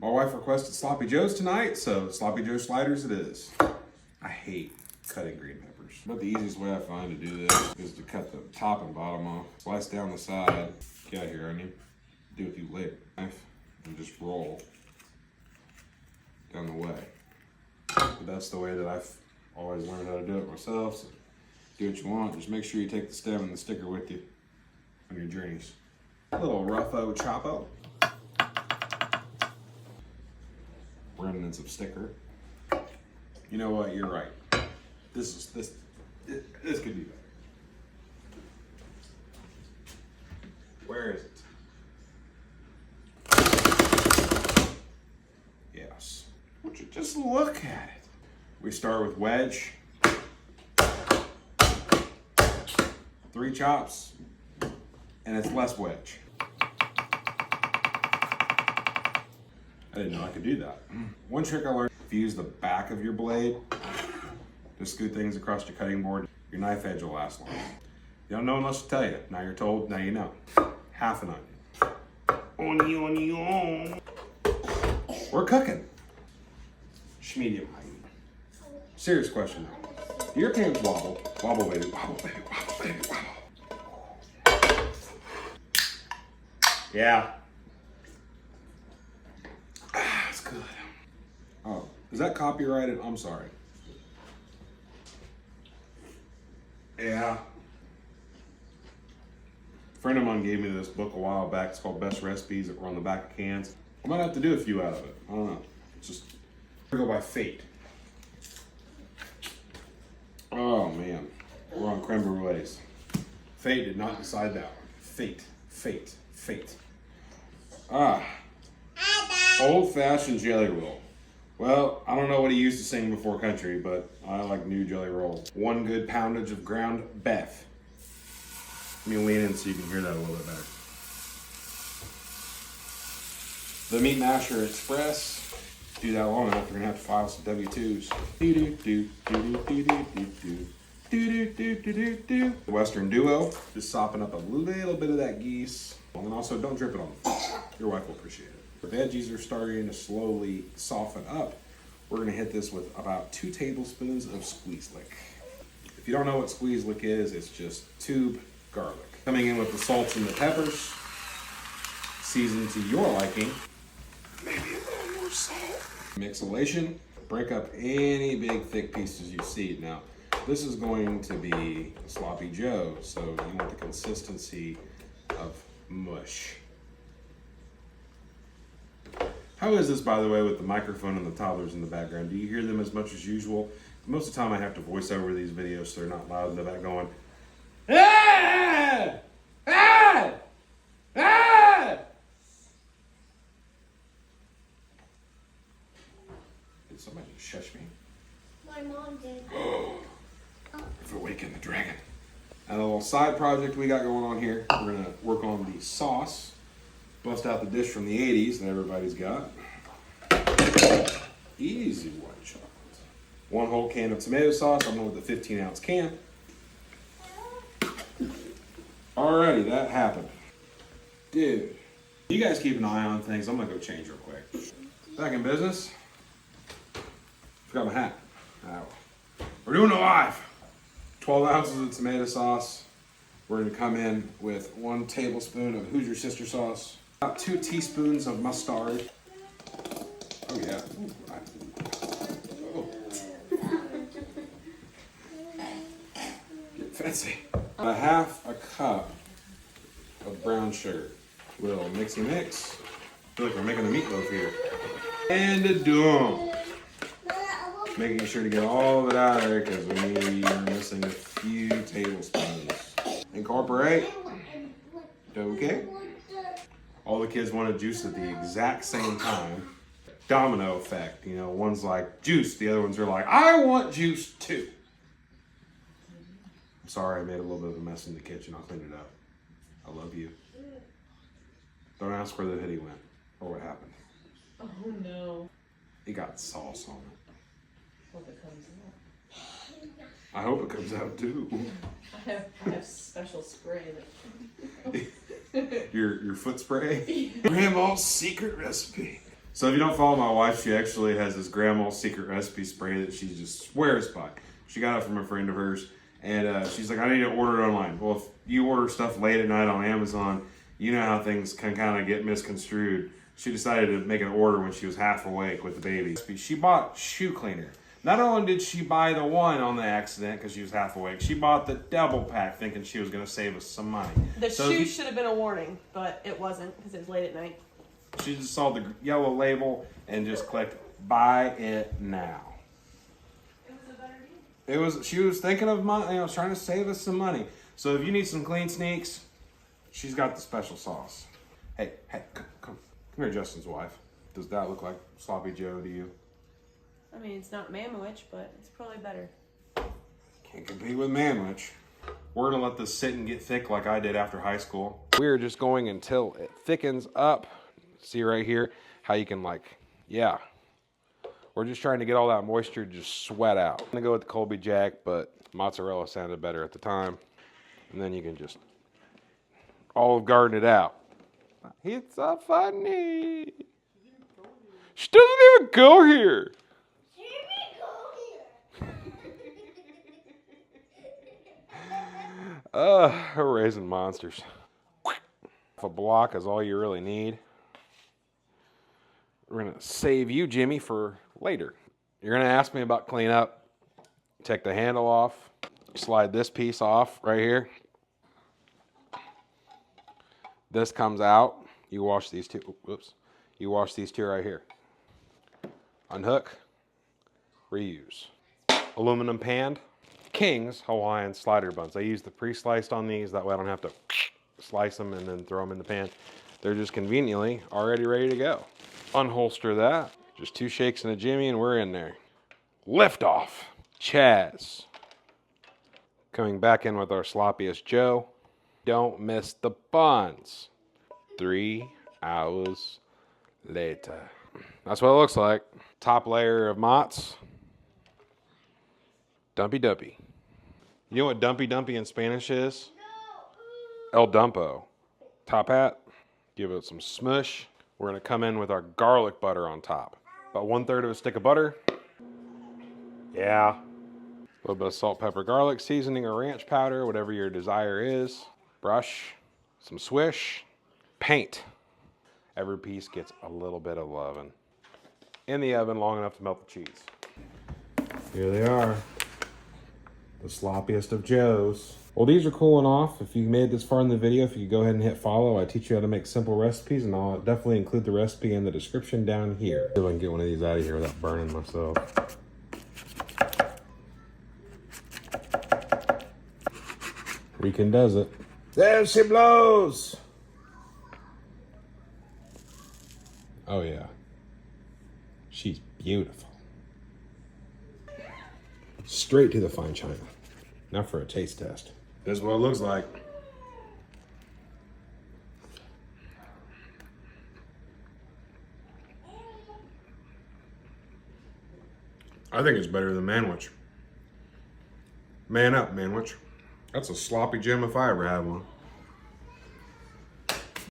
My wife requested Sloppy Joes tonight, so Sloppy Joe sliders it is. I hate cutting green peppers, but the easiest way I find to do this is to cut the top and bottom off, slice down the side. Get out here, onion. Do with you later. Knife and just roll down the way. But that's the way that I've always learned how to do it myself. So do what you want. Just make sure you take the stem and the sticker with you on your journeys. A little rougho chopo. Remnants of sticker. You know what? You're right. This could be better. Where is it? Yes. Would you just look at it? We start with wedge. 3 chops, and it's less wedge. I didn't know I could do that. One trick I learned, if you use the back of your blade to scoot things across your cutting board, your knife edge will last long. You don't know unless I tell you. Now you're told, now you know. Half an onion. Onion. We're cooking. Medium height. Serious question though. Do your pants wobble? Wobble baby, wobble baby, wobble baby, wobble. Yeah. That's good. Oh, is that copyrighted? I'm sorry. Yeah. A friend of mine gave me this book a while back. It's called Best Recipes that were on the back of cans. I might have to do a few out of it. I don't know. It's just go by fate. Oh man, we're on creme brulees. Fate did not decide that one. Fate, fate, fate. Old-fashioned jelly roll. Well, I don't know what he used to sing before country, but I like new jelly roll. 1 good poundage of ground beef. Let me lean in so you can hear that a little bit better. The Meat Masher Express. Do that long enough, we're gonna have to file some W-2s. The Western Duo, just sopping up a little bit of that geese. And also, don't drip it on the floor. Your wife will appreciate it. The veggies are starting to slowly soften up. We're gonna hit this with about 2 tablespoons of squeeze lick. If you don't know what squeeze lick is, it's just tube garlic. Coming in with the salts and the peppers, seasoned to your liking. Maybe a little more salt. Mixolation, break up any big thick pieces you see. Now, this is going to be Sloppy Joe, so you want the consistency of mush. How is this, by the way, with the microphone and the toddlers in the background? Do you hear them as much as usual? Most of the time I have to voice over these videos so they're not loud in the back going, ah! Ah! Ah! Did somebody shush me? My mom did. I've awakened the dragon. And a little side project we got going on here. We're gonna work on the sauce. Bust out the dish from the 80s that everybody's got. Easy white chocolate. 1 whole can of tomato sauce. I'm going with the 15-ounce can. Alrighty, that happened. Dude, you guys keep an eye on things. I'm gonna go change real quick. Back in business. Forgot my hat. Oh. We're doing it live. 12 ounces of tomato sauce. We're gonna come in with 1 tablespoon of Hoosier Sister sauce. About 2 teaspoons of mustard. Oh yeah. Oh. Get fancy. A 1/2 cup of brown sugar. Little mixy mix. I feel like we're making a meatloaf here. And a dum. Making sure to get all of it out of there because we are missing a few tablespoons. Incorporate. Okay. All the kids wanted juice at the exact same time. Domino effect. You know, one's like juice, the other ones are like, I want juice too. I'm sorry I made a little bit of a mess in the kitchen. I'll clean it up. I love you. Don't ask where the hoodie went or what happened. Oh no. It got sauce on it. Hope it comes out. I hope it comes out too. I have special spray that Your foot spray? Grandma's secret recipe. So if you don't follow my wife, she actually has this grandma's secret recipe spray that she just swears by. She got it from a friend of hers, and she's like, I need to order it online. Well, if you order stuff late at night on Amazon, you know how things can kind of get misconstrued. She decided to make an order when she was half awake with the baby. She bought shoe cleaner. Not only did she buy the one on the accident because she was half awake, she bought the double pack thinking she was going to save us some money. The shoe should have been a warning, but it wasn't because it was late at night. She just saw the yellow label and just clicked, buy it now. She was thinking of money, trying to save us some money. So if you need some clean sneaks, she's got the special sauce. Hey, come here, Justin's wife. Does that look like Sloppy Joe to you? I mean, it's not Manwich, but it's probably better. Can't compete with Manwich. We're gonna let this sit and get thick like I did after high school. We're just going until it thickens up. See right here how you can we're just trying to get all that moisture to just sweat out. I'm gonna go with the Colby Jack, but mozzarella sounded better at the time. And then you can just Olive Garden it out. It's so funny. She doesn't even go here. We're raising monsters. A block is all you really need. We're gonna save you, Jimmy, for later. You're gonna ask me about cleanup. Take the handle off. Slide this piece off right here. This comes out. You wash these two. Whoops. You wash these two right here. Unhook. Reuse. Aluminum pan. King's Hawaiian slider buns. I use the pre-sliced on these. That way I don't have to slice them and then throw them in the pan. They're just conveniently already ready to go. Unholster that. Just 2 shakes and a Jimmy and we're in there. Lift off. Chaz. Coming back in with our sloppiest Joe. Don't miss the buns. 3 hours later. That's what it looks like. Top layer of mozz. Dumpy dumpy. You know what dumpy dumpy in Spanish is? No. El dumpo. Top hat. Give it some smush. We're gonna come in with our garlic butter on top. About 1/3 of a stick of butter. Yeah. A little bit of salt, pepper, garlic seasoning or ranch powder, whatever your desire is. Brush. Some swish. Paint. Every piece gets a little bit of loving. In the oven long enough to melt the cheese. Here they are. The sloppiest of Joes. Well, these are cooling off. If you made it this far in the video, if you could go ahead and hit follow, I teach you how to make simple recipes, and I'll definitely include the recipe in the description down here. See if I can get one of these out of here without burning myself. Rican does it. There she blows! Oh yeah. She's beautiful. Straight to the fine china. Now for a taste test. This is what it looks like. I think it's better than Manwich. Man up, Manwich. That's a sloppy gem if I ever had one.